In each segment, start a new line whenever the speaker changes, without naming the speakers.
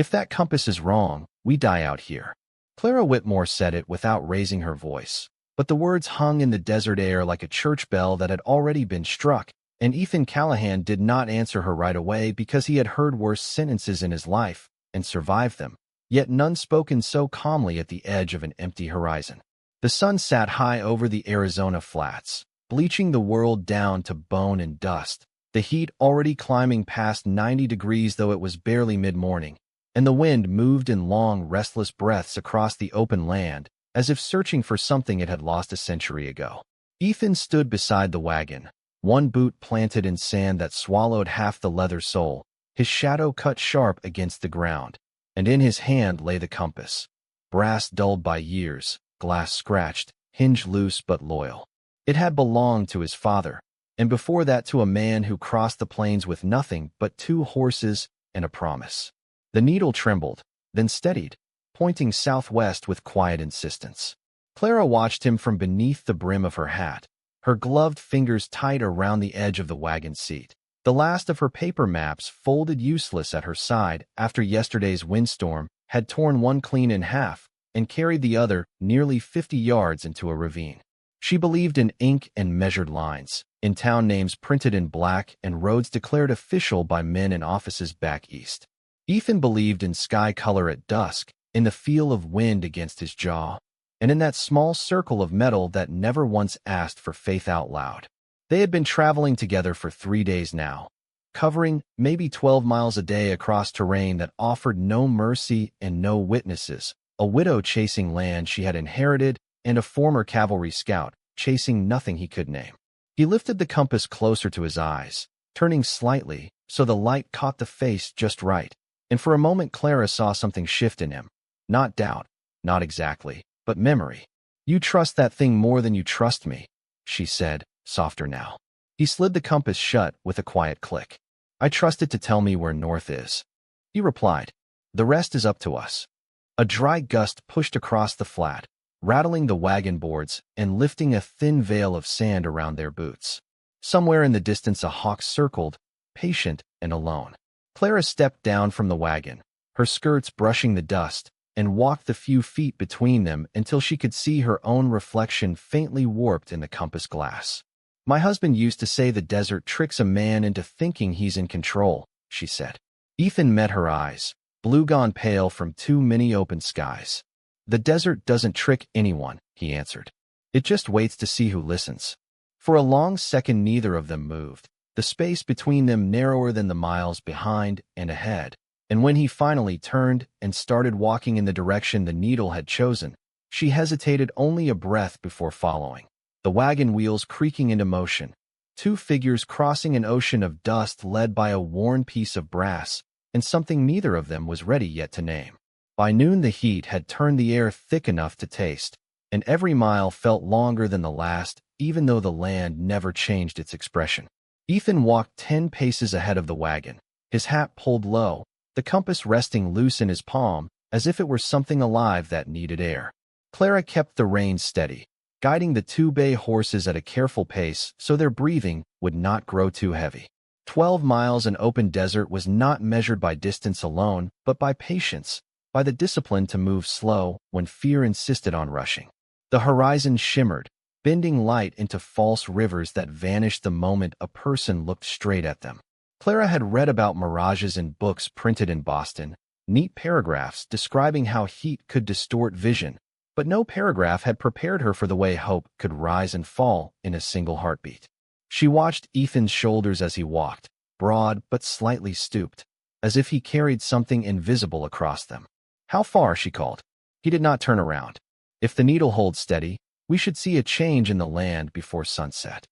If that compass is wrong, we die out here. Clara Whitmore said it without raising her voice, but the words hung in the desert air like a church bell that had already been struck, and Ethan Callahan did not answer her right away because he had heard worse sentences in his life and survived them, yet none spoken so calmly at the edge of an empty horizon. The sun sat high over the Arizona flats, bleaching the world down to bone and dust, the heat already climbing past 90 degrees though it was barely mid-morning, and the wind moved in long, restless breaths across the open land, as if searching for something it had lost a century ago. Ethan stood beside the wagon, one boot planted in sand that swallowed half the leather sole, his shadow cut sharp against the ground, and in his hand lay the compass, brass dulled by years, glass scratched, hinge loose but loyal. It had belonged to his father, and before that to a man who crossed the plains with nothing but 2 horses and a promise. The needle trembled, then steadied, pointing southwest with quiet insistence. Clara watched him from beneath the brim of her hat, her gloved fingers tight around the edge of the wagon seat. The last of her paper maps, folded useless at her side after yesterday's windstorm, had torn one clean in half and carried the other nearly 50 yards into a ravine. She believed in ink and measured lines, in town names printed in black and roads declared official by men in offices back east. Ethan believed in sky color at dusk, in the feel of wind against his jaw, and in that small circle of metal that never once asked for faith out loud. They had been traveling together for 3 days now, covering maybe 12 miles a day across terrain that offered no mercy and no witnesses, a widow chasing land she had inherited and a former cavalry scout chasing nothing he could name. He lifted the compass closer to his eyes, turning slightly so the light caught the face just right, and for a moment Clara saw something shift in him. Not doubt, not exactly, but memory. "You trust that thing more than you trust me," she said, softer now. He slid the compass shut with a quiet click. "I trust it to tell me where north is," he replied. "The rest is up to us." A dry gust pushed across the flat, rattling the wagon boards and lifting a thin veil of sand around their boots. Somewhere in the distance a hawk circled, patient and alone. Clara stepped down from the wagon, her skirts brushing the dust, and walked the few feet between them until she could see her own reflection faintly warped in the compass glass. "My husband used to say the desert tricks a man into thinking he's in control," she said. Ethan met her eyes, blue gone pale from too many open skies. "The desert doesn't trick anyone," he answered. "It just waits to see who listens." For a long second neither of them moved, the space between them narrower than the miles behind and ahead, and when he finally turned and started walking in the direction the needle had chosen, she hesitated only a breath before following, the wagon wheels creaking into motion, 2 figures crossing an ocean of dust led by a worn piece of brass, and something neither of them was ready yet to name. By noon the heat had turned the air thick enough to taste, and every mile felt longer than the last, even though the land never changed its expression. Ethan walked 10 paces ahead of the wagon, his hat pulled low, the compass resting loose in his palm, as if it were something alive that needed air. Clara kept the reins steady, guiding the 2 bay horses at a careful pace so their breathing would not grow too heavy. 12 miles in open desert was not measured by distance alone, but by patience, by the discipline to move slow when fear insisted on rushing. The horizon shimmered, bending light into false rivers that vanished the moment a person looked straight at them. Clara had read about mirages in books printed in Boston, neat paragraphs describing how heat could distort vision, but no paragraph had prepared her for the way hope could rise and fall in a single heartbeat. She watched Ethan's shoulders as he walked, broad but slightly stooped, as if he carried something invisible across them. "How far?" she called. He did not turn around. "If the needle holds steady, we should see a change in the land before sunset."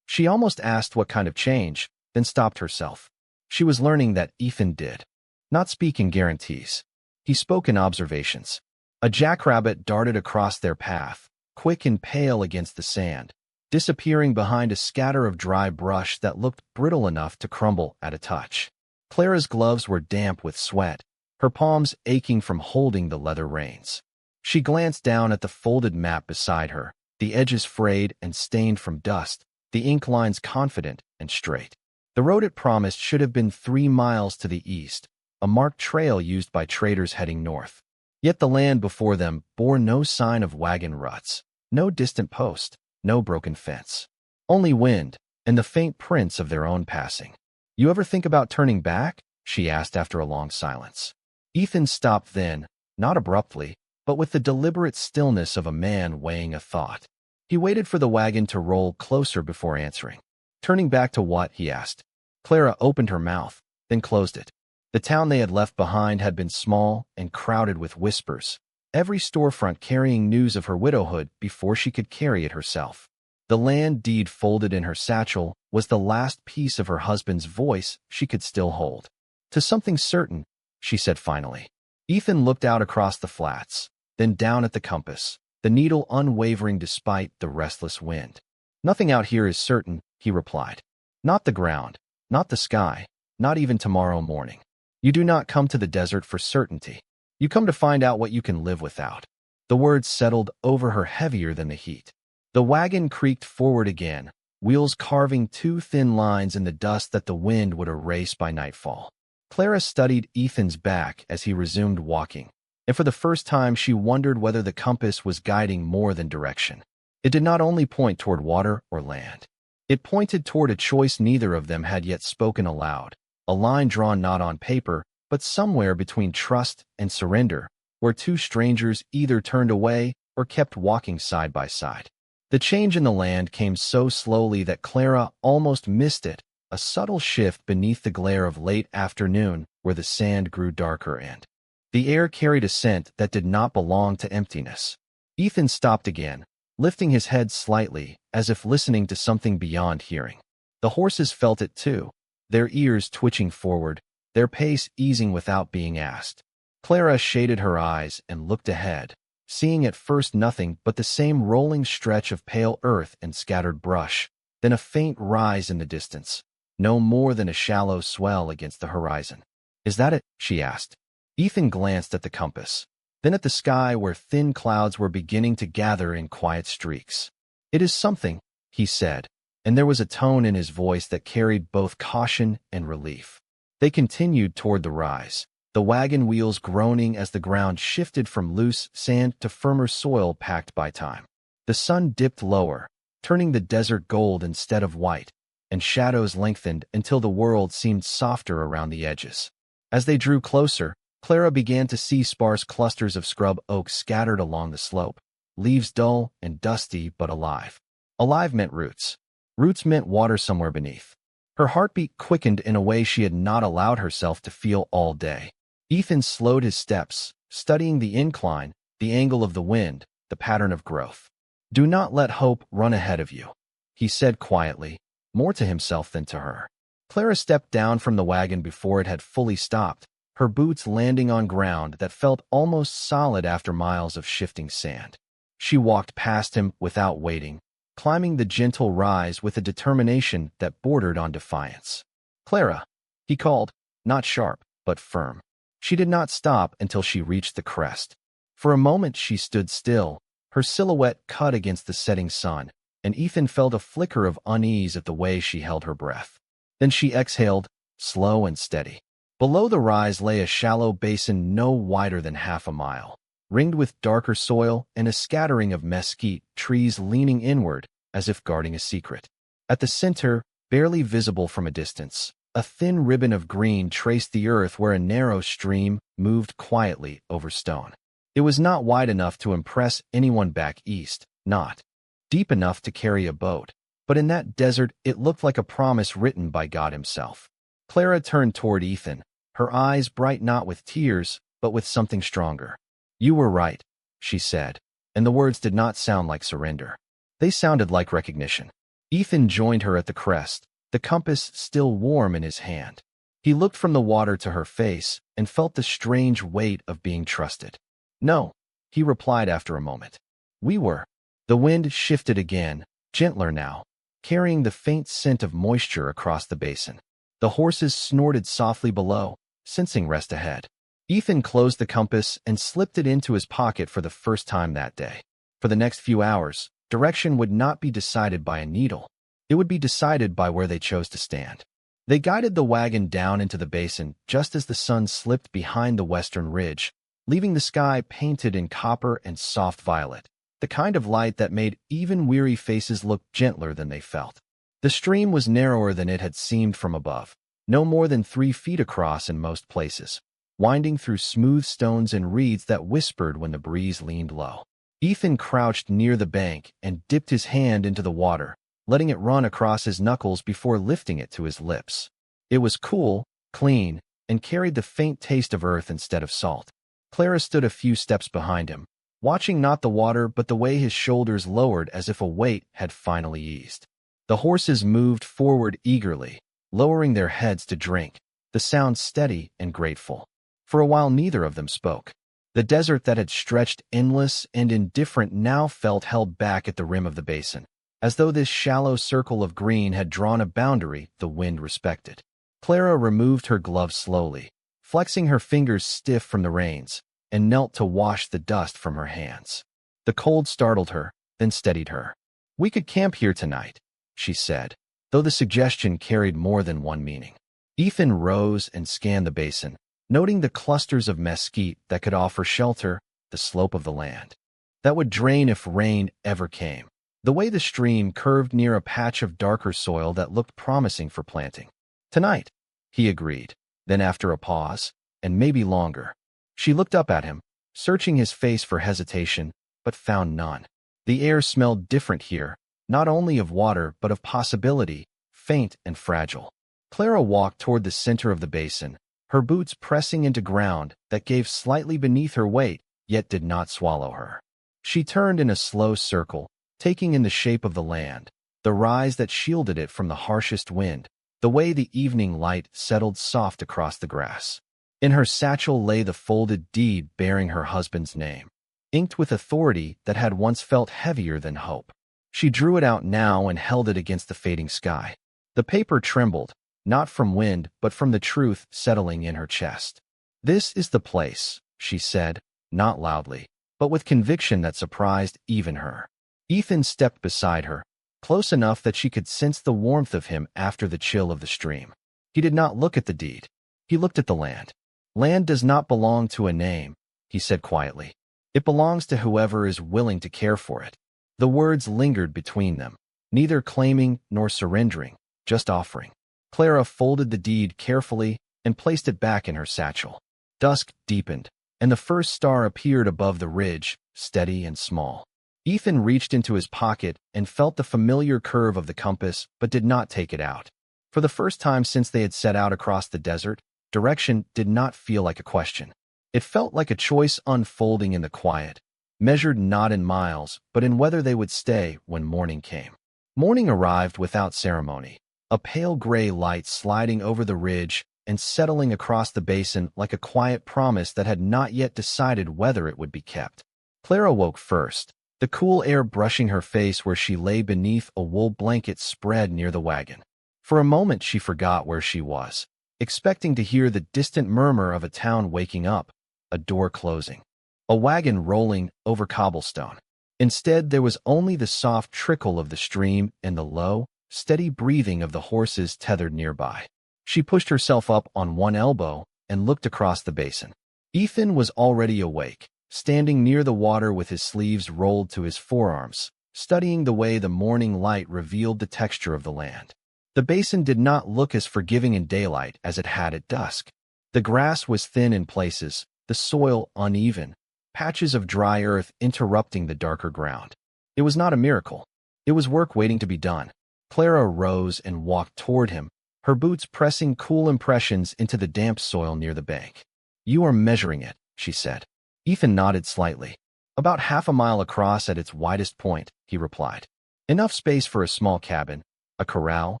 She almost asked what kind of change, then stopped herself. She was learning that Ethan did not speak in guarantees. He spoke in observations. A jackrabbit darted across their path, quick and pale against the sand, disappearing behind a scatter of dry brush that looked brittle enough to crumble at a touch. Clara's gloves were damp with sweat, her palms aching from holding the leather reins. She glanced down at the folded map beside her, the edges frayed and stained from dust, the ink lines confident and straight. The road it promised should have been 3 miles to the east, a marked trail used by traders heading north. Yet the land before them bore no sign of wagon ruts, no distant post, no broken fence. Only wind, and the faint prints of their own passing. "You ever think about turning back?" she asked after a long silence. Ethan stopped then, not abruptly, but with the deliberate stillness of a man weighing a thought. He waited for the wagon to roll closer before answering. "Turning back to what?" he asked. Clara opened her mouth, then closed it. The town they had left behind had been small and crowded with whispers, every storefront carrying news of her widowhood before she could carry it herself. The land deed folded in her satchel was the last piece of her husband's voice she could still hold. "To something certain," she said finally. Ethan looked out across the flats, then down at the compass, the needle unwavering despite the restless wind. "Nothing out here is certain," he replied. "Not the ground, not the sky, not even tomorrow morning. You do not come to the desert for certainty. You come to find out what you can live without." The words settled over her heavier than the heat. The wagon creaked forward again, wheels carving two thin lines in the dust that the wind would erase by nightfall. Clara studied Ethan's back as he resumed walking, and for the first time she wondered whether the compass was guiding more than direction. It did not only point toward water or land. It pointed toward a choice neither of them had yet spoken aloud, a line drawn not on paper, but somewhere between trust and surrender, where two strangers either turned away or kept walking side by side. The change in the land came so slowly that Clara almost missed it, a subtle shift beneath the glare of late afternoon where the sand grew darker and the air carried a scent that did not belong to emptiness. Ethan stopped again, lifting his head slightly, as if listening to something beyond hearing. The horses felt it too, their ears twitching forward, their pace easing without being asked. Clara shaded her eyes and looked ahead, seeing at first nothing but the same rolling stretch of pale earth and scattered brush, then a faint rise in the distance, no more than a shallow swell against the horizon. "Is that it?" she asked. Ethan glanced at the compass, then at the sky where thin clouds were beginning to gather in quiet streaks. "It is something," he said, and there was a tone in his voice that carried both caution and relief. They continued toward the rise, the wagon wheels groaning as the ground shifted from loose sand to firmer soil packed by time. The sun dipped lower, turning the desert gold instead of white, and shadows lengthened until the world seemed softer around the edges. As they drew closer, Clara began to see sparse clusters of scrub oak scattered along the slope, leaves dull and dusty but alive. Alive meant roots. Roots meant water somewhere beneath. Her heartbeat quickened in a way she had not allowed herself to feel all day. Ethan slowed his steps, studying the incline, the angle of the wind, the pattern of growth. "Do not let hope run ahead of you," he said quietly, more to himself than to her. Clara stepped down from the wagon before it had fully stopped, her boots landing on ground that felt almost solid after miles of shifting sand. She walked past him without waiting, climbing the gentle rise with a determination that bordered on defiance. "Clara," he called, not sharp, but firm. She did not stop until she reached the crest. For a moment she stood still, her silhouette cut against the setting sun, and Ethan felt a flicker of unease at the way she held her breath. Then she exhaled, slow and steady. Below the rise lay a shallow basin no wider than half a mile, ringed with darker soil and a scattering of mesquite trees leaning inward, as if guarding a secret. At the center, barely visible from a distance, a thin ribbon of green traced the earth where a narrow stream moved quietly over stone. It was not wide enough to impress anyone back east, not deep enough to carry a boat, but in that desert it looked like a promise written by God himself. Clara turned toward Ethan, her eyes bright not with tears, but with something stronger. "You were right," she said, and the words did not sound like surrender. They sounded like recognition. Ethan joined her at the crest, the compass still warm in his hand. He looked from the water to her face and felt the strange weight of being trusted. "No," he replied after a moment. "We were." The wind shifted again, gentler now, carrying the faint scent of moisture across the basin. The horses snorted softly below, sensing rest ahead. Ethan closed the compass and slipped it into his pocket for the first time that day. For the next few hours, direction would not be decided by a needle. It would be decided by where they chose to stand. They guided the wagon down into the basin just as the sun slipped behind the western ridge, leaving the sky painted in copper and soft violet, the kind of light that made even weary faces look gentler than they felt. The stream was narrower than it had seemed from above, no more than 3 feet across in most places, winding through smooth stones and reeds that whispered when the breeze leaned low. Ethan crouched near the bank and dipped his hand into the water, letting it run across his knuckles before lifting it to his lips. It was cool, clean, and carried the faint taste of earth instead of salt. Clara stood a few steps behind him, watching not the water but the way his shoulders lowered as if a weight had finally eased. The horses moved forward eagerly, lowering their heads to drink, the sound steady and grateful. For a while neither of them spoke. The desert that had stretched endless and indifferent now felt held back at the rim of the basin, as though this shallow circle of green had drawn a boundary the wind respected. Clara removed her gloves slowly, flexing her fingers stiff from the reins, and knelt to wash the dust from her hands. The cold startled her, then steadied her. "We could camp here tonight," she said, though the suggestion carried more than one meaning. Ethan rose and scanned the basin, noting the clusters of mesquite that could offer shelter, the slope of the land that would drain if rain ever came, the way the stream curved near a patch of darker soil that looked promising for planting. "Tonight," he agreed. Then after a pause, and maybe longer, she looked up at him, searching his face for hesitation, but found none. The air smelled different here, not only of water but of possibility, faint and fragile. Clara walked toward the center of the basin, her boots pressing into ground that gave slightly beneath her weight, yet did not swallow her. She turned in a slow circle, taking in the shape of the land, the rise that shielded it from the harshest wind, the way the evening light settled soft across the grass. In her satchel lay the folded deed bearing her husband's name, inked with authority that had once felt heavier than hope. She drew it out now and held it against the fading sky. The paper trembled, not from wind but from the truth settling in her chest. "This is the place," she said, not loudly, but with conviction that surprised even her. Ethan stepped beside her, close enough that she could sense the warmth of him after the chill of the stream. He did not look at the deed. He looked at the land. "Land does not belong to a name," he said quietly. "It belongs to whoever is willing to care for it." The words lingered between them, neither claiming nor surrendering, just offering. Clara folded the deed carefully and placed it back in her satchel. Dusk deepened, and the first star appeared above the ridge, steady and small. Ethan reached into his pocket and felt the familiar curve of the compass, but did not take it out. For the first time since they had set out across the desert, direction did not feel like a question. It felt like a choice unfolding in the quiet, measured not in miles, but in whether they would stay when morning came. Morning arrived without ceremony, a pale gray light sliding over the ridge and settling across the basin like a quiet promise that had not yet decided whether it would be kept. Clara woke first, the cool air brushing her face where she lay beneath a wool blanket spread near the wagon. For a moment she forgot where she was, expecting to hear the distant murmur of a town waking up, a door closing, a wagon rolling over cobblestone. Instead, there was only the soft trickle of the stream and the low, steady breathing of the horses tethered nearby. She pushed herself up on one elbow and looked across the basin. Ethan was already awake, standing near the water with his sleeves rolled to his forearms, studying the way the morning light revealed the texture of the land. The basin did not look as forgiving in daylight as it had at dusk. The grass was thin in places, the soil uneven, patches of dry earth interrupting the darker ground. It was not a miracle. It was work waiting to be done. Clara rose and walked toward him, her boots pressing cool impressions into the damp soil near the bank. "You are measuring it," she said. Ethan nodded slightly. "About half a mile across at its widest point," he replied. "Enough space for a small cabin, a corral,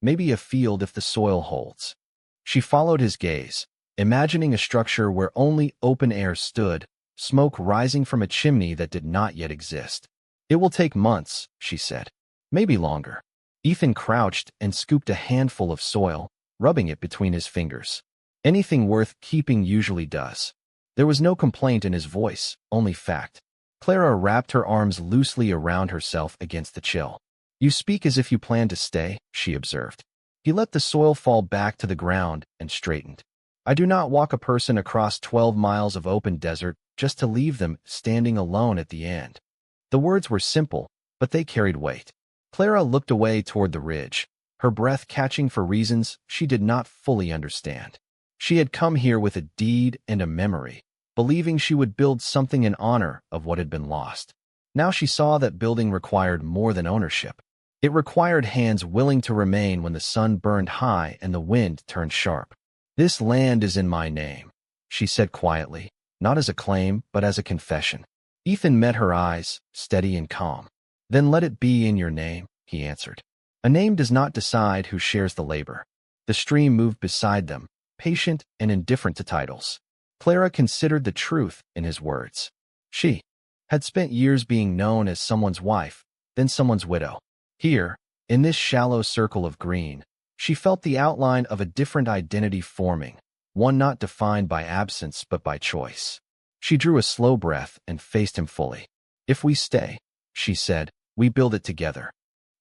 maybe a field if the soil holds." She followed his gaze, imagining a structure where only open air stood, smoke rising from a chimney that did not yet exist. "It will take months," she said. "Maybe longer." Ethan crouched and scooped a handful of soil, rubbing it between his fingers. Anything worth keeping usually does. There was no complaint in his voice, only fact. Clara wrapped her arms loosely around herself against the chill. "You speak as if you plan to stay," she observed. He let the soil fall back to the ground and straightened. I do not walk a person across 12 miles of open desert just to leave them standing alone at the end. The words were simple, but they carried weight. Clara looked away toward the ridge, her breath catching for reasons she did not fully understand. She had come here with a deed and a memory, believing she would build something in honor of what had been lost. Now she saw that building required more than ownership. It required hands willing to remain when the sun burned high and the wind turned sharp. "This land is in my name," she said quietly, not as a claim, but as a confession. Ethan met her eyes, steady and calm. "Then let it be in your name," he answered. "A name does not decide who shares the labor." The stream moved beside them, patient and indifferent to titles. Clara considered the truth in his words. She had spent years being known as someone's wife, then someone's widow. Here, in this shallow circle of green, she felt the outline of a different identity forming, one not defined by absence but by choice. She drew a slow breath and faced him fully. "If we stay," she said, "we build it together."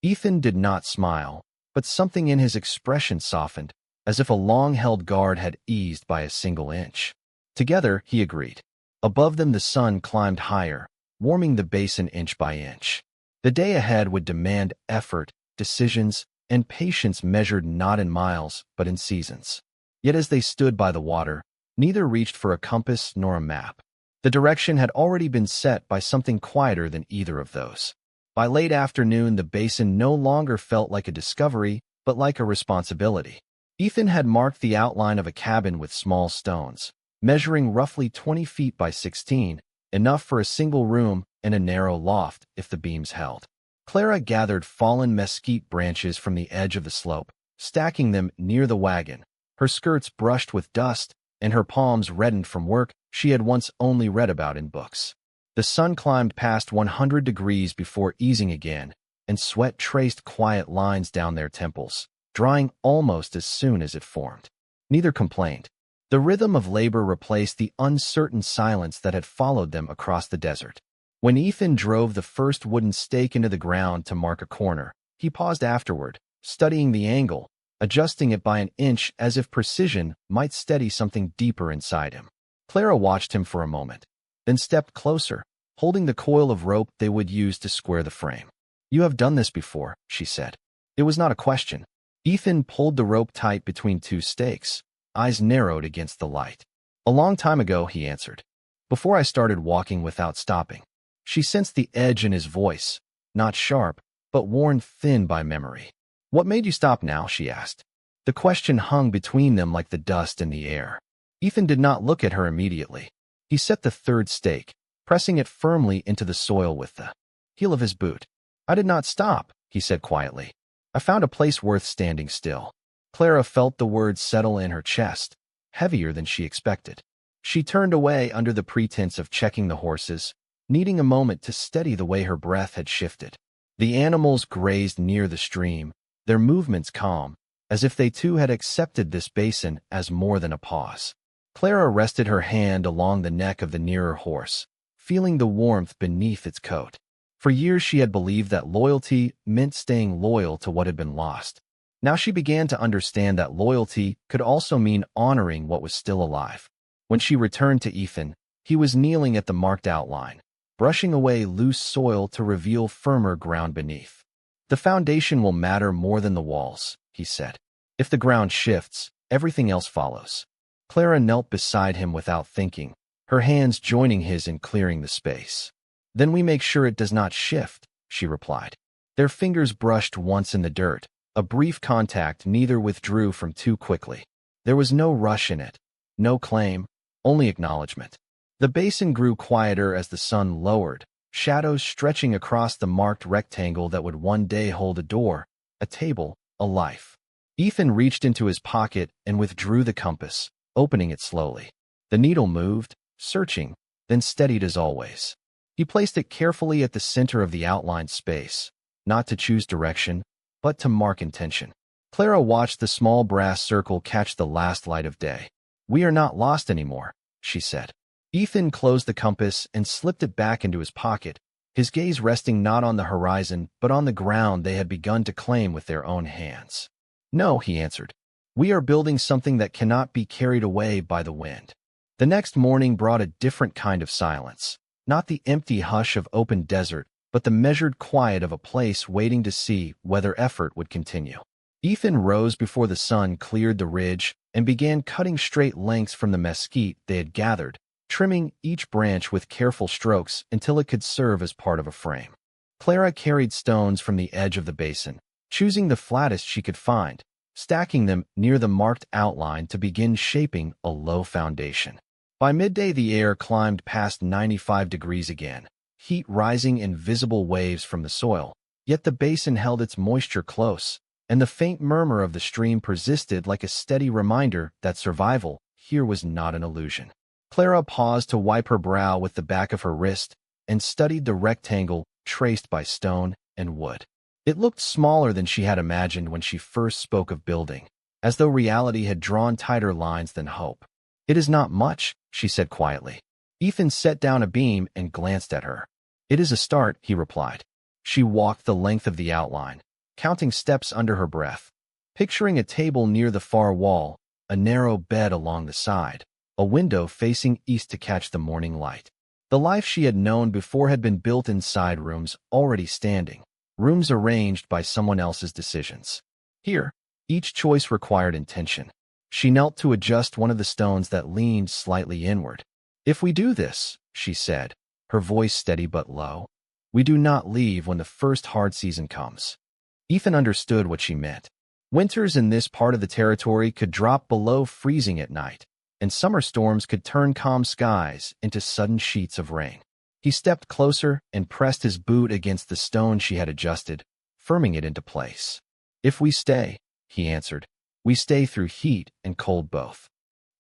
Ethan did not smile, but something in his expression softened, as if a long-held guard had eased by a single inch. Together, he agreed. Above them the sun climbed higher, warming the basin inch by inch. The day ahead would demand effort, decisions, and patience measured not in miles, but in seasons. Yet as they stood by the water, neither reached for a compass nor a map. The direction had already been set by something quieter than either of those. By late afternoon, the basin no longer felt like a discovery, but like a responsibility. Ethan had marked the outline of a cabin with small stones, measuring roughly 20 feet by 16, enough for a single room and a narrow loft if the beams held. Clara gathered fallen mesquite branches from the edge of the slope, stacking them near the wagon, her skirts brushed with dust and her palms reddened from work she had once only read about in books. The sun climbed past 100 degrees before easing again, and sweat traced quiet lines down their temples, drying almost as soon as it formed. Neither complained. The rhythm of labor replaced the uncertain silence that had followed them across the desert. When Ethan drove the first wooden stake into the ground to mark a corner, he paused afterward, studying the angle, adjusting it by an inch as if precision might steady something deeper inside him. Clara watched him for a moment, then stepped closer, holding the coil of rope they would use to square the frame. "You have done this before," she said. It was not a question. Ethan pulled the rope tight between two stakes, eyes narrowed against the light. "A long time ago," he answered, "before I started walking without stopping." She sensed the edge in his voice, not sharp, but worn thin by memory. "What made you stop now?" she asked. The question hung between them like the dust in the air. Ethan did not look at her immediately. He set the third stake, pressing it firmly into the soil with the heel of his boot. "I did not stop," he said quietly. "I found a place worth standing still." Clara felt the words settle in her chest, heavier than she expected. She turned away under the pretense of checking the horses, needing a moment to steady the way her breath had shifted. The animals grazed near the stream, their movements calm, as if they too had accepted this basin as more than a pause. Clara rested her hand along the neck of the nearer horse, feeling the warmth beneath its coat. For years she had believed that loyalty meant staying loyal to what had been lost. Now she began to understand that loyalty could also mean honoring what was still alive. When she returned to Ethan, he was kneeling at the marked outline, brushing away loose soil to reveal firmer ground beneath. "The foundation will matter more than the walls," he said. "If the ground shifts, everything else follows." Clara knelt beside him without thinking, her hands joining his in clearing the space. "Then we make sure it does not shift," she replied. Their fingers brushed once in the dirt, a brief contact neither withdrew from too quickly. There was no rush in it, no claim, only acknowledgement. The basin grew quieter as the sun lowered, shadows stretching across the marked rectangle that would one day hold a door, a table, a life. Ethan reached into his pocket and withdrew the compass, opening it slowly. The needle moved, searching, then steadied as always. He placed it carefully at the center of the outlined space, not to choose direction, but to mark intention. Clara watched the small brass circle catch the last light of day. "We are not lost anymore," she said. Ethan closed the compass and slipped it back into his pocket, his gaze resting not on the horizon but on the ground they had begun to claim with their own hands. No, he answered. We are building something that cannot be carried away by the wind. The next morning brought a different kind of silence. Not the empty hush of open desert, but the measured quiet of a place waiting to see whether effort would continue. Ethan rose before the sun cleared the ridge and began cutting straight lengths from the mesquite they had gathered, trimming each branch with careful strokes until it could serve as part of a frame. Clara carried stones from the edge of the basin, choosing the flattest she could find, stacking them near the marked outline to begin shaping a low foundation. By midday, the air climbed past 95 degrees again, heat rising in visible waves from the soil, yet the basin held its moisture close, and the faint murmur of the stream persisted like a steady reminder that survival here was not an illusion. Clara paused to wipe her brow with the back of her wrist and studied the rectangle traced by stone and wood. It looked smaller than she had imagined when she first spoke of building, as though reality had drawn tighter lines than hope. It is not much, she said quietly. Ethan set down a beam and glanced at her. It is a start, he replied. She walked the length of the outline, counting steps under her breath, picturing a table near the far wall, a narrow bed along the side, a window facing east to catch the morning light. The life she had known before had been built inside rooms already standing, rooms arranged by someone else's decisions. Here, each choice required intention. She knelt to adjust one of the stones that leaned slightly inward. If we do this, she said, her voice steady but low, we do not leave when the first hard season comes. Ethan understood what she meant. Winters in this part of the territory could drop below freezing at night, and summer storms could turn calm skies into sudden sheets of rain. He stepped closer and pressed his boot against the stone she had adjusted, firming it into place. If we stay, he answered, we stay through heat and cold both.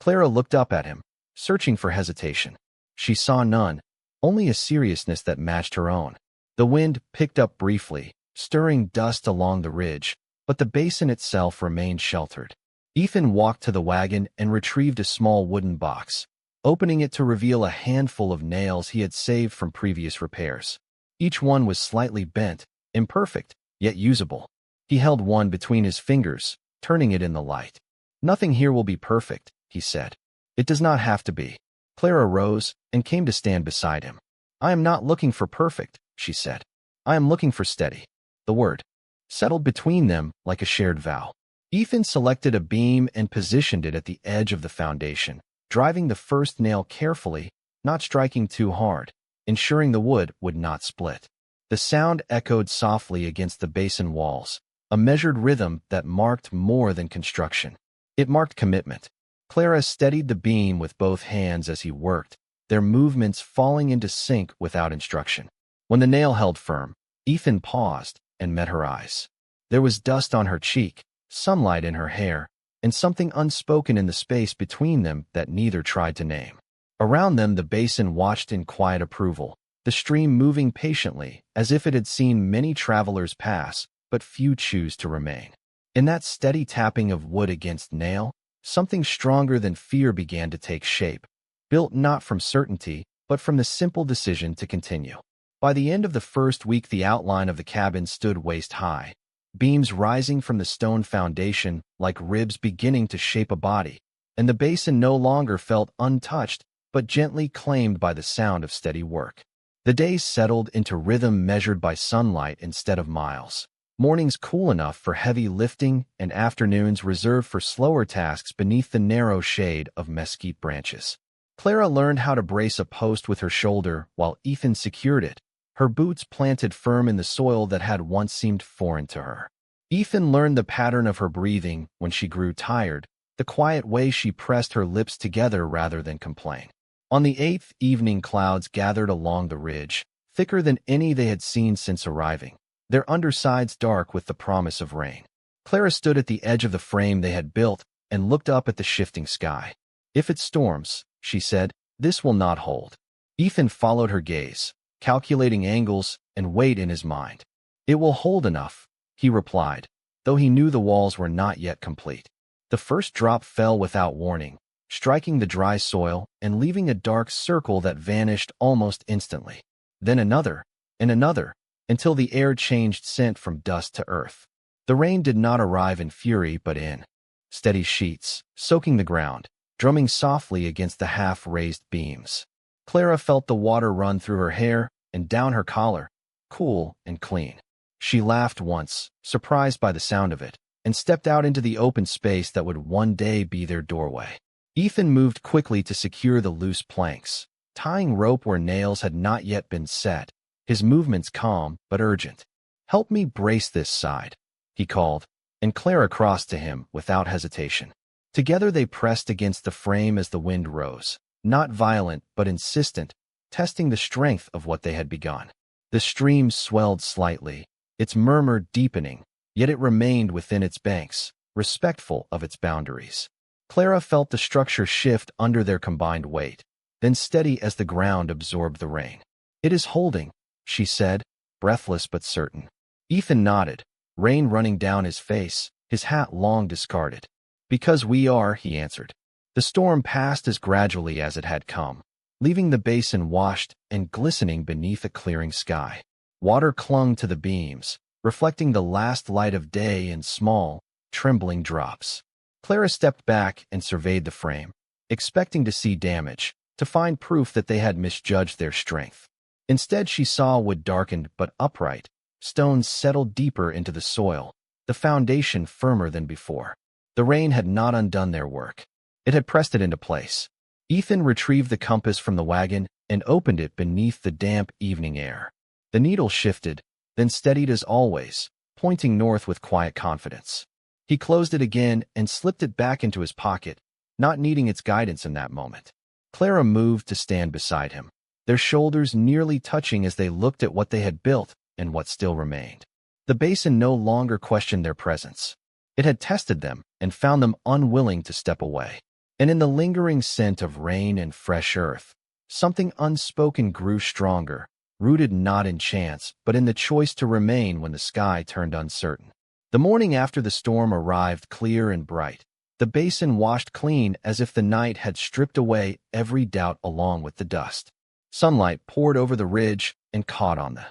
Clara looked up at him, searching for hesitation. She saw none, only a seriousness that matched her own. The wind picked up briefly, stirring dust along the ridge, but the basin itself remained sheltered. Ethan walked to the wagon and retrieved a small wooden box, opening it to reveal a handful of nails he had saved from previous repairs. Each one was slightly bent, imperfect, yet usable. He held one between his fingers, turning it in the light. Nothing here will be perfect, he said. It does not have to be. Clara rose and came to stand beside him. I am not looking for perfect, she said. I am looking for steady. The word settled between them like a shared vow. Ethan selected a beam and positioned it at the edge of the foundation, driving the first nail carefully, not striking too hard, ensuring the wood would not split. The sound echoed softly against the basin walls, a measured rhythm that marked more than construction. It marked commitment. Clara steadied the beam with both hands as he worked, their movements falling into sync without instruction. When the nail held firm, Ethan paused and met her eyes. There was dust on her cheek, sunlight in her hair, and something unspoken in the space between them that neither tried to name. Around them the basin watched in quiet approval, the stream moving patiently as if it had seen many travelers pass, but few choose to remain. In that steady tapping of wood against nail, something stronger than fear began to take shape, built not from certainty, but from the simple decision to continue. By the end of the first week, the outline of the cabin stood waist-high, beams rising from the stone foundation like ribs beginning to shape a body, and the basin no longer felt untouched, but gently claimed by the sound of steady work. The days settled into rhythm measured by sunlight instead of miles. Mornings cool enough for heavy lifting and afternoons reserved for slower tasks beneath the narrow shade of mesquite branches. Clara learned how to brace a post with her shoulder while Ethan secured it, her boots planted firm in the soil that had once seemed foreign to her. Ethan learned the pattern of her breathing when she grew tired, the quiet way she pressed her lips together rather than complain. On the 8th evening, clouds gathered along the ridge, thicker than any they had seen since arriving, their undersides dark with the promise of rain. Clara stood at the edge of the frame they had built and looked up at the shifting sky. If it storms, she said, this will not hold. Ethan followed her gaze, calculating angles and weight in his mind. It will hold enough, he replied, though he knew the walls were not yet complete. The first drop fell without warning, striking the dry soil and leaving a dark circle that vanished almost instantly. Then another, and another, until the air changed scent from dust to earth. The rain did not arrive in fury but in steady sheets, soaking the ground, drumming softly against the half-raised beams. Clara felt the water run through her hair and down her collar, cool and clean. She laughed once, surprised by the sound of it, and stepped out into the open space that would one day be their doorway. Ethan moved quickly to secure the loose planks, tying rope where nails had not yet been set, his movements calm but urgent. "Help me brace this side," he called, and Clara crossed to him without hesitation. Together they pressed against the frame as the wind rose, not violent but insistent, testing the strength of what they had begun. The stream swelled slightly, its murmur deepening, yet it remained within its banks, respectful of its boundaries. Clara felt the structure shift under their combined weight, then steady as the ground absorbed the rain. "It is holding," she said, breathless but certain. Ethan nodded, rain running down his face, his hat long discarded. "Because we are," he answered. The storm passed as gradually as it had come, leaving the basin washed and glistening beneath a clearing sky. Water clung to the beams, reflecting the last light of day in small, trembling drops. Clara stepped back and surveyed the frame, expecting to see damage, to find proof that they had misjudged their strength. Instead, she saw wood darkened but upright, stones settled deeper into the soil, the foundation firmer than before. The rain had not undone their work. It had pressed it into place. Ethan retrieved the compass from the wagon and opened it beneath the damp evening air. The needle shifted, then steadied as always, pointing north with quiet confidence. He closed it again and slipped it back into his pocket, not needing its guidance in that moment. Clara moved to stand beside him, their shoulders nearly touching as they looked at what they had built and what still remained. The basin no longer questioned their presence. It had tested them and found them unwilling to step away. And in the lingering scent of rain and fresh earth, something unspoken grew stronger, rooted not in chance, but in the choice to remain when the sky turned uncertain. The morning after the storm arrived clear and bright, the basin washed clean as if the night had stripped away every doubt along with the dust. Sunlight poured over the ridge and caught on the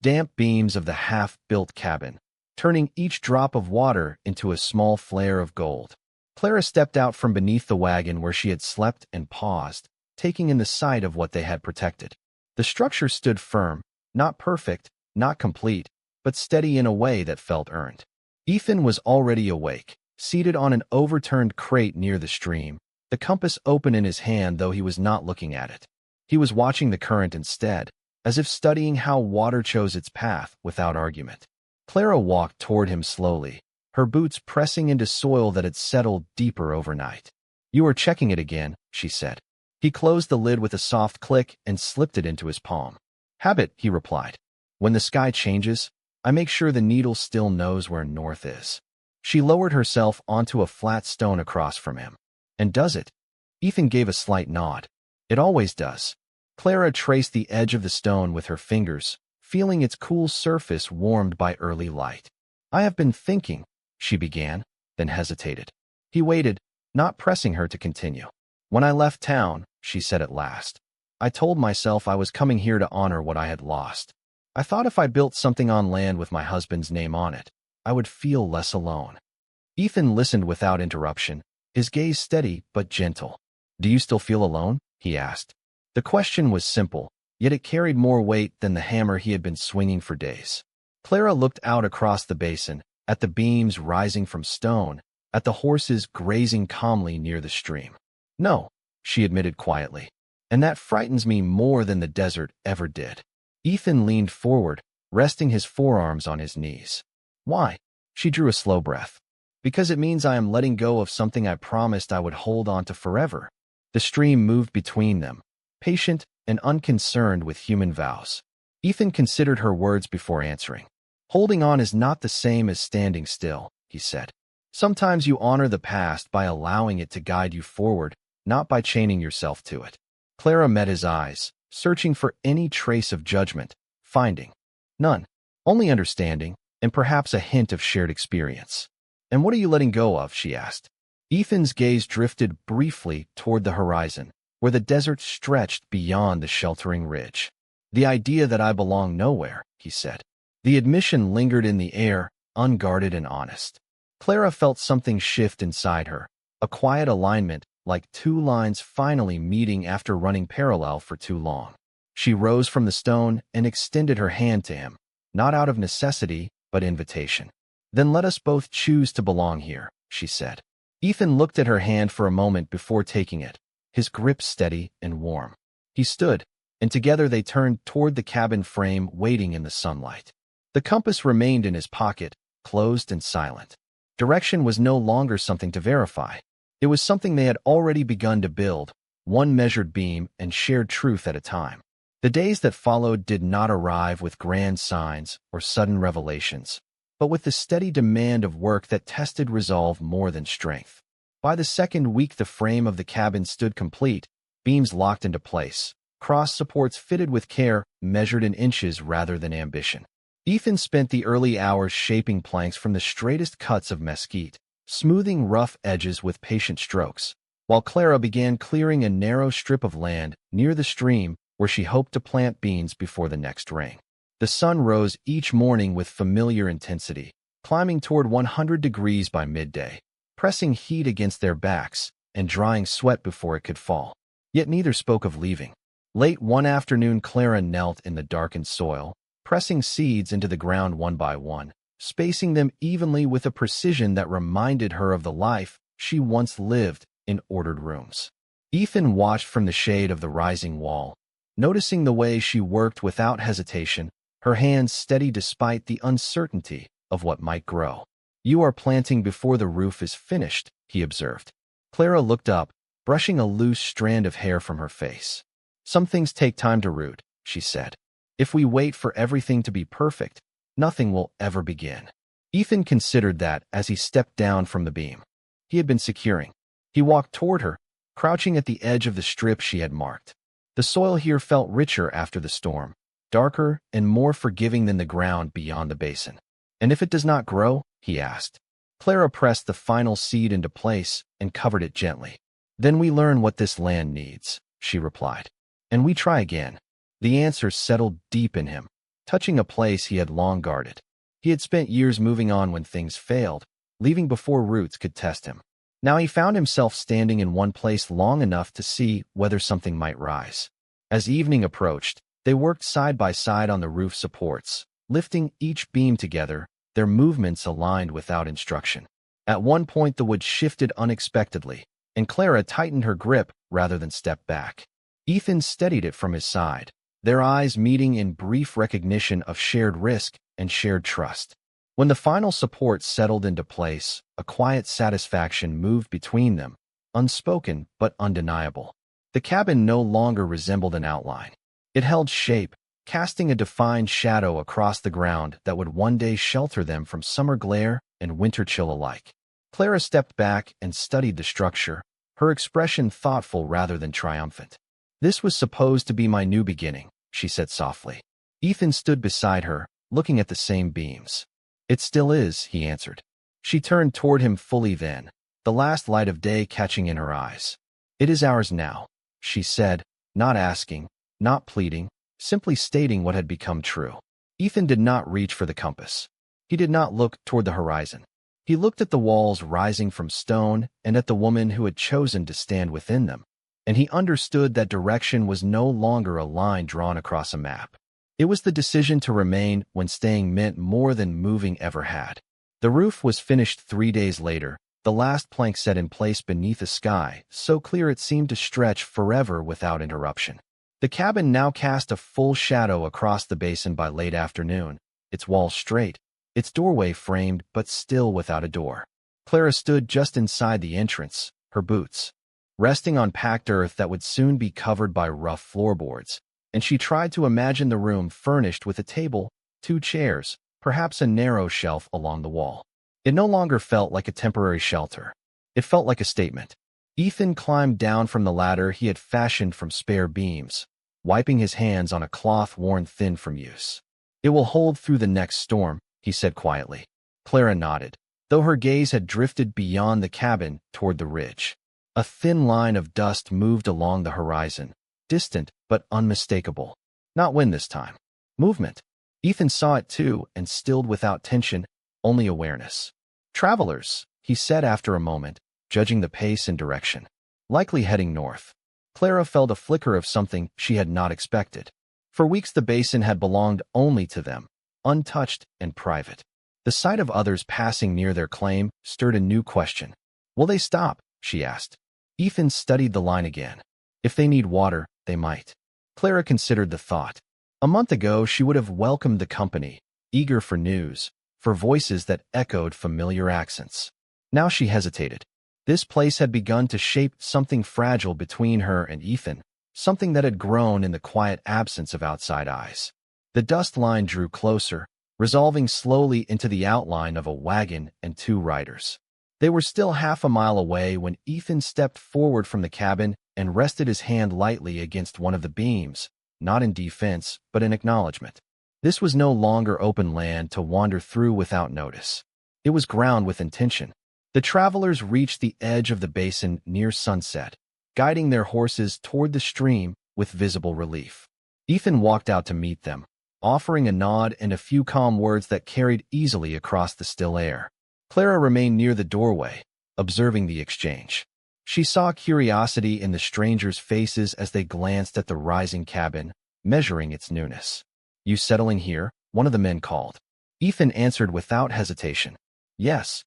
damp beams of the half-built cabin, turning each drop of water into a small flare of gold. Clara stepped out from beneath the wagon where she had slept and paused, taking in the sight of what they had protected. The structure stood firm, not perfect, not complete, but steady in a way that felt earned. Ethan was already awake, seated on an overturned crate near the stream, the compass open in his hand though he was not looking at it. He was watching the current instead, as if studying how water chose its path without argument. Clara walked toward him slowly, her boots pressing into soil that had settled deeper overnight. "You are checking it again," she said. He closed the lid with a soft click and slipped it into his palm. "Habit," he replied. "When the sky changes, I make sure the needle still knows where north is." She lowered herself onto a flat stone across from him. "And does it?" Ethan gave a slight nod. "It always does." Clara traced the edge of the stone with her fingers, feeling its cool surface warmed by early light. "I have been thinking," she began, then hesitated. He waited, not pressing her to continue. "When I left town," she said at last, "I told myself I was coming here to honor what I had lost. I thought if I built something on land with my husband's name on it, I would feel less alone." Ethan listened without interruption, his gaze steady but gentle. "Do you still feel alone?" he asked. The question was simple, yet it carried more weight than the hammer he had been swinging for days. Clara looked out across the basin, at the beams rising from stone, at the horses grazing calmly near the stream. "No," she admitted quietly, "and that frightens me more than the desert ever did." Ethan leaned forward, resting his forearms on his knees. "Why?" She drew a slow breath. "Because it means I am letting go of something I promised I would hold on to forever." The stream moved between them, patient and unconcerned with human vows. Ethan considered her words before answering. "Holding on is not the same as standing still," he said. "Sometimes you honor the past by allowing it to guide you forward, not by chaining yourself to it." Clara met his eyes, searching for any trace of judgment, finding none, only understanding, and perhaps a hint of shared experience. "And what are you letting go of?" she asked. Ethan's gaze drifted briefly toward the horizon, where the desert stretched beyond the sheltering ridge. "The idea that I belong nowhere," he said. The admission lingered in the air, unguarded and honest. Clara felt something shift inside her, a quiet alignment, like two lines finally meeting after running parallel for too long. She rose from the stone and extended her hand to him, not out of necessity, but invitation. "Then let us both choose to belong here," she said. Ethan looked at her hand for a moment before taking it, his grip steady and warm. He stood, and together they turned toward the cabin frame waiting in the sunlight. The compass remained in his pocket, closed and silent. Direction was no longer something to verify. It was something they had already begun to build, one measured beam and shared truth at a time. The days that followed did not arrive with grand signs or sudden revelations, but with the steady demand of work that tested resolve more than strength. By the second week the frame of the cabin stood complete, beams locked into place, cross supports fitted with care, measured in inches rather than ambition. Ethan spent the early hours shaping planks from the straightest cuts of mesquite, smoothing rough edges with patient strokes, while Clara began clearing a narrow strip of land near the stream where she hoped to plant beans before the next rain. The sun rose each morning with familiar intensity, climbing toward 100 degrees by midday, pressing heat against their backs and drying sweat before it could fall. Yet neither spoke of leaving. Late one afternoon, Clara knelt in the darkened soil, pressing seeds into the ground one by one, spacing them evenly with a precision that reminded her of the life she once lived in ordered rooms. Ethan watched from the shade of the rising wall, noticing the way she worked without hesitation, her hands steady despite the uncertainty of what might grow. "You are planting before the roof is finished," he observed. Clara looked up, brushing a loose strand of hair from her face. "Some things take time to root," she said. "If we wait for everything to be perfect, nothing will ever begin." Ethan considered that as he stepped down from the beam he had been securing. He walked toward her, crouching at the edge of the strip she had marked. The soil here felt richer after the storm, darker and more forgiving than the ground beyond the basin. "And if it does not grow?" he asked. Clara pressed the final seed into place and covered it gently. "Then we learn what this land needs," she replied. "And we try again." The answer settled deep in him, touching a place he had long guarded. He had spent years moving on when things failed, leaving before roots could test him. Now he found himself standing in one place long enough to see whether something might rise. As evening approached, they worked side by side on the roof supports, lifting each beam together, their movements aligned without instruction. At one point the wood shifted unexpectedly, and Clara tightened her grip rather than step back. Ethan steadied it from his side, their eyes meeting in brief recognition of shared risk and shared trust. When the final support settled into place, a quiet satisfaction moved between them, unspoken but undeniable. The cabin no longer resembled an outline. It held shape, casting a defined shadow across the ground that would one day shelter them from summer glare and winter chill alike. Clara stepped back and studied the structure, her expression thoughtful rather than triumphant. "This was supposed to be my new beginning," she said softly. Ethan stood beside her, looking at the same beams. "It still is," he answered. She turned toward him fully then, the last light of day catching in her eyes. "It is ours now," she said, not asking, not pleading, simply stating what had become true. Ethan did not reach for the compass. He did not look toward the horizon. He looked at the walls rising from stone and at the woman who had chosen to stand within them, and he understood that direction was no longer a line drawn across a map. It was the decision to remain when staying meant more than moving ever had. The roof was finished 3 days later, the last plank set in place beneath a sky so clear it seemed to stretch forever without interruption. The cabin now cast a full shadow across the basin by late afternoon, its walls straight, its doorway framed but still without a door. Clara stood just inside the entrance, her boots resting on packed earth that would soon be covered by rough floorboards, and she tried to imagine the room furnished with a table, 2 chairs, perhaps a narrow shelf along the wall. It no longer felt like a temporary shelter. It felt like a statement. Ethan climbed down from the ladder he had fashioned from spare beams, wiping his hands on a cloth worn thin from use. "It will hold through the next storm," he said quietly. Clara nodded, though her gaze had drifted beyond the cabin toward the ridge. A thin line of dust moved along the horizon, distant but unmistakable. Not wind this time. Movement. Ethan saw it too and stilled without tension, only awareness. Travelers, he said after a moment, judging the pace and direction. Likely heading north. Clara felt a flicker of something she had not expected. For weeks the basin had belonged only to them, untouched and private. The sight of others passing near their claim stirred a new question. Will they stop? She asked. Ethan studied the line again. If they need water, they might. Clara considered the thought. A month ago she would have welcomed the company, eager for news, for voices that echoed familiar accents. Now she hesitated. This place had begun to shape something fragile between her and Ethan, something that had grown in the quiet absence of outside eyes. The dust line drew closer, resolving slowly into the outline of a wagon and two riders. They were still half a mile away when Ethan stepped forward from the cabin and rested his hand lightly against one of the beams, not in defense, but in acknowledgement. This was no longer open land to wander through without notice. It was ground with intention. The travelers reached the edge of the basin near sunset, guiding their horses toward the stream with visible relief. Ethan walked out to meet them, offering a nod and a few calm words that carried easily across the still air. Clara remained near the doorway, observing the exchange. She saw curiosity in the strangers' faces as they glanced at the rising cabin, measuring its newness. You settling here? One of the men called. Ethan answered without hesitation. Yes.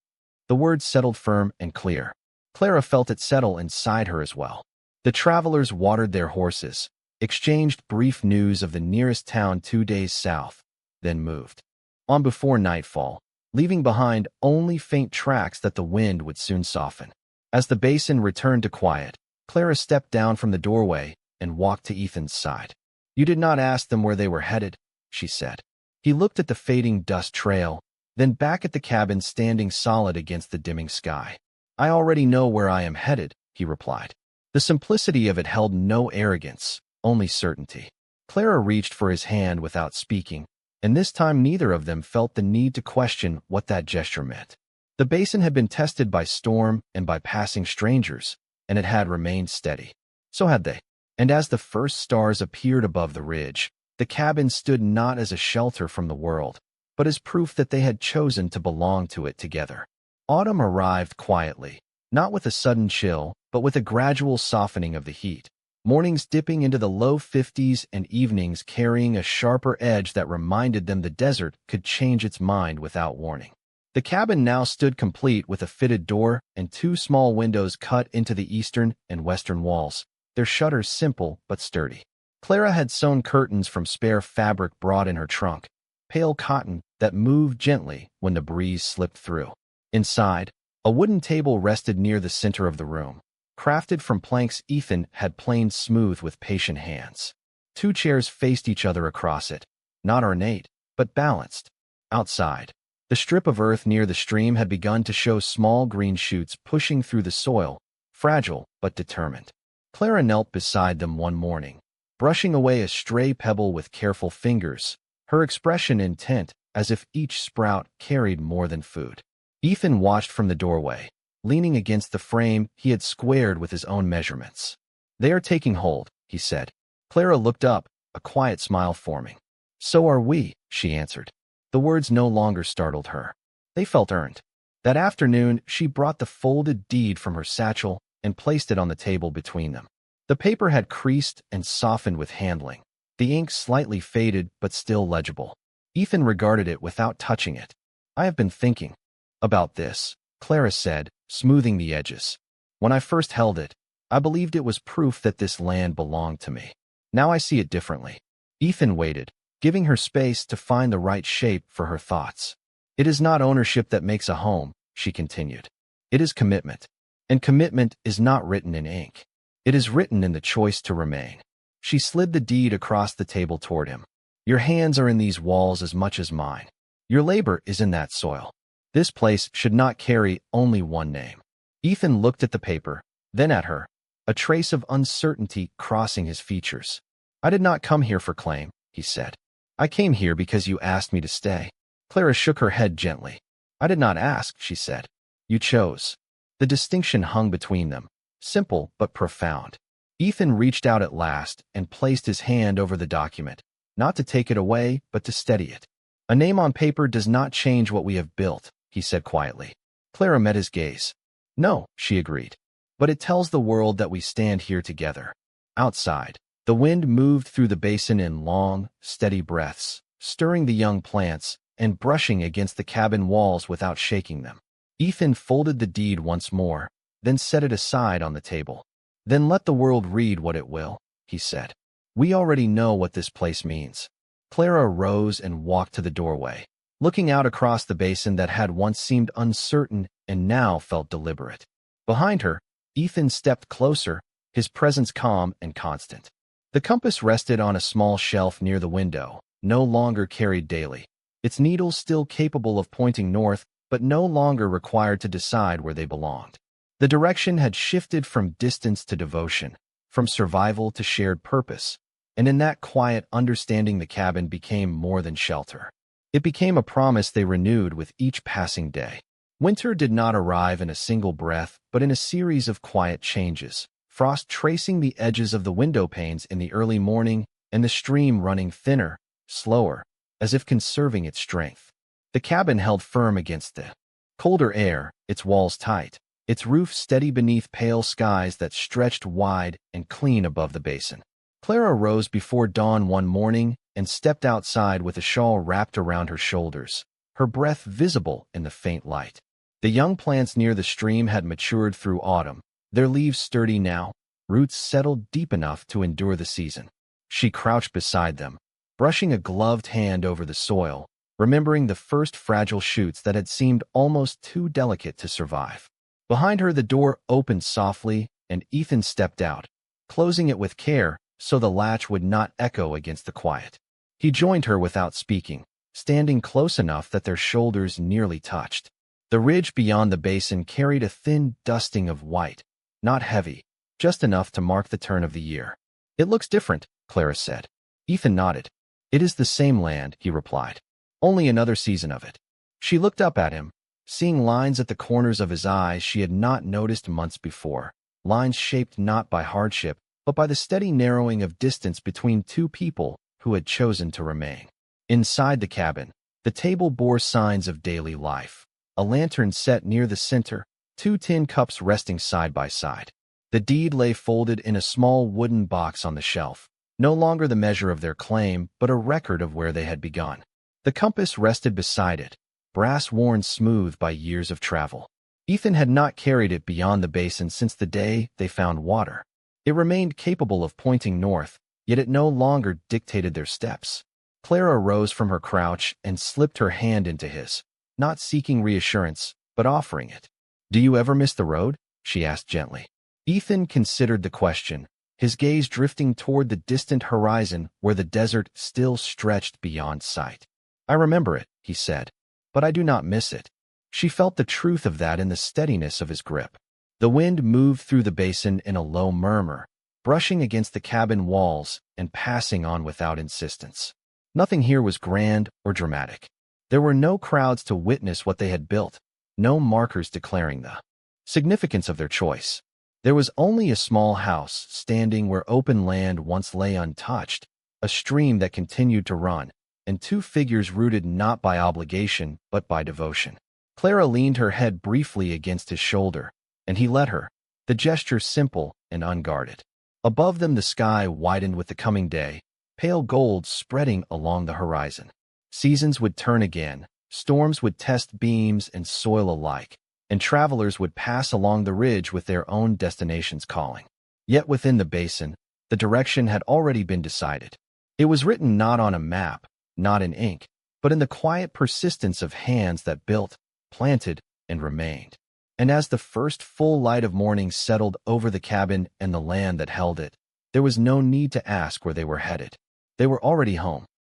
The words settled firm and clear. Clara felt it settle inside her as well. The travelers watered their horses, exchanged brief news of the nearest town 2 days south, then moved on before nightfall, leaving behind only faint tracks that the wind would soon soften. As the basin returned to quiet, Clara stepped down from the doorway and walked to Ethan's side. You did not ask them where they were headed, she said. He looked at the fading dust trail, then back at the cabin standing solid against the dimming sky. I already know where I am headed, he replied. The simplicity of it held no arrogance, only certainty. Clara reached for his hand without speaking, and this time neither of them felt the need to question what that gesture meant. The basin had been tested by storm and by passing strangers, and it had remained steady. So had they. And as the first stars appeared above the ridge, the cabin stood not as a shelter from the world, but as proof that they had chosen to belong to it together. Autumn arrived quietly, not with a sudden chill, but with a gradual softening of the heat. Mornings dipping into the low 50s and evenings carrying a sharper edge that reminded them the desert could change its mind without warning. The cabin now stood complete with a fitted door and two small windows cut into the eastern and western walls, their shutters simple but sturdy. Clara had sewn curtains from spare fabric brought in her trunk, pale cotton that moved gently when the breeze slipped through. Inside, a wooden table rested near the center of the room, crafted from planks Ethan had planed smooth with patient hands. Two chairs faced each other across it, not ornate, but balanced. Outside, the strip of earth near the stream had begun to show small green shoots pushing through the soil, fragile but determined. Clara knelt beside them one morning, brushing away a stray pebble with careful fingers, her expression intent as if each sprout carried more than food. Ethan watched from the doorway, leaning against the frame he had squared with his own measurements. They are taking hold, he said. Clara looked up, a quiet smile forming. So are we, she answered. The words no longer startled her. They felt earned. That afternoon, she brought the folded deed from her satchel and placed it on the table between them. The paper had creased and softened with handling, the ink slightly faded but still legible. Ethan regarded it without touching it. I have been thinking about this, Clara said, smoothing the edges. When I first held it, I believed it was proof that this land belonged to me. Now I see it differently. Ethan waited, giving her space to find the right shape for her thoughts. It is not ownership that makes a home, she continued. It is commitment. And commitment is not written in ink. It is written in the choice to remain. She slid the deed across the table toward him. Your hands are in these walls as much as mine. Your labor is in that soil. This place should not carry only one name. Ethan looked at the paper, then at her, a trace of uncertainty crossing his features. I did not come here for claim, he said. I came here because you asked me to stay. Clara shook her head gently. I did not ask, she said. You chose. The distinction hung between them, simple but profound. Ethan reached out at last and placed his hand over the document, not to take it away, but to steady it. A name on paper does not change what we have built, he said quietly. Clara met his gaze. No, she agreed. But it tells the world that we stand here together. Outside, the wind moved through the basin in long, steady breaths, stirring the young plants and brushing against the cabin walls without shaking them. Ethan folded the deed once more, then set it aside on the table. Then let the world read what it will, he said. We already know what this place means. Clara rose and walked to the doorway, looking out across the basin that had once seemed uncertain and now felt deliberate. Behind her, Ethan stepped closer, his presence calm and constant. The compass rested on a small shelf near the window, no longer carried daily, its needles still capable of pointing north, but no longer required to decide where they belonged. The direction had shifted from distance to devotion, from survival to shared purpose, and in that quiet understanding the cabin became more than shelter. It became a promise they renewed with each passing day. Winter did not arrive in a single breath, but in a series of quiet changes, frost tracing the edges of the window panes in the early morning and the stream running thinner, slower, as if conserving its strength. The cabin held firm against the colder air, its walls tight, its roof steady beneath pale skies that stretched wide and clean above the basin. Clara rose before dawn one morning and stepped outside with a shawl wrapped around her shoulders, her breath visible in the faint light. The young plants near the stream had matured through autumn, their leaves sturdy now, roots settled deep enough to endure the season. She crouched beside them, brushing a gloved hand over the soil, remembering the first fragile shoots that had seemed almost too delicate to survive. Behind her the door opened softly, and Ethan stepped out, closing it with care so the latch would not echo against the quiet. He joined her without speaking, standing close enough that their shoulders nearly touched. The ridge beyond the basin carried a thin dusting of white, not heavy, just enough to mark the turn of the year. It looks different, Clara said. Ethan nodded. It is the same land, he replied. Only another season of it. She looked up at him, seeing lines at the corners of his eyes she had not noticed months before, lines shaped not by hardship, but by the steady narrowing of distance between two people who had chosen to remain. Inside the cabin, the table bore signs of daily life. A lantern set near the center, two tin cups resting side by side. The deed lay folded in a small wooden box on the shelf, no longer the measure of their claim, but a record of where they had begun. The compass rested beside it, brass worn smooth by years of travel. Ethan had not carried it beyond the basin since the day they found water. It remained capable of pointing north, yet it no longer dictated their steps. Clara rose from her crouch and slipped her hand into his, not seeking reassurance, but offering it. Do you ever miss the road? She asked gently. Ethan considered the question, his gaze drifting toward the distant horizon where the desert still stretched beyond sight. I remember it, he said, but I do not miss it. She felt the truth of that in the steadiness of his grip. The wind moved through the basin in a low murmur, brushing against the cabin walls and passing on without insistence. Nothing here was grand or dramatic. There were no crowds to witness what they had built, no markers declaring the significance of their choice. There was only a small house standing where open land once lay untouched, a stream that continued to run, and two figures rooted not by obligation but by devotion. Clara leaned her head briefly against his shoulder, and he let her, the gesture simple and unguarded. Above them the sky widened with the coming day, pale gold spreading along the horizon. Seasons would turn again, storms would test beams and soil alike, and travelers would pass along the ridge with their own destinations calling. Yet within the basin, the direction had already been decided. It was written not on a map, not in ink, but in the quiet persistence of hands that built, planted, and remained. And as the first full light of morning settled over the cabin and the land that held it, there was no need to ask where they were headed. They were already home.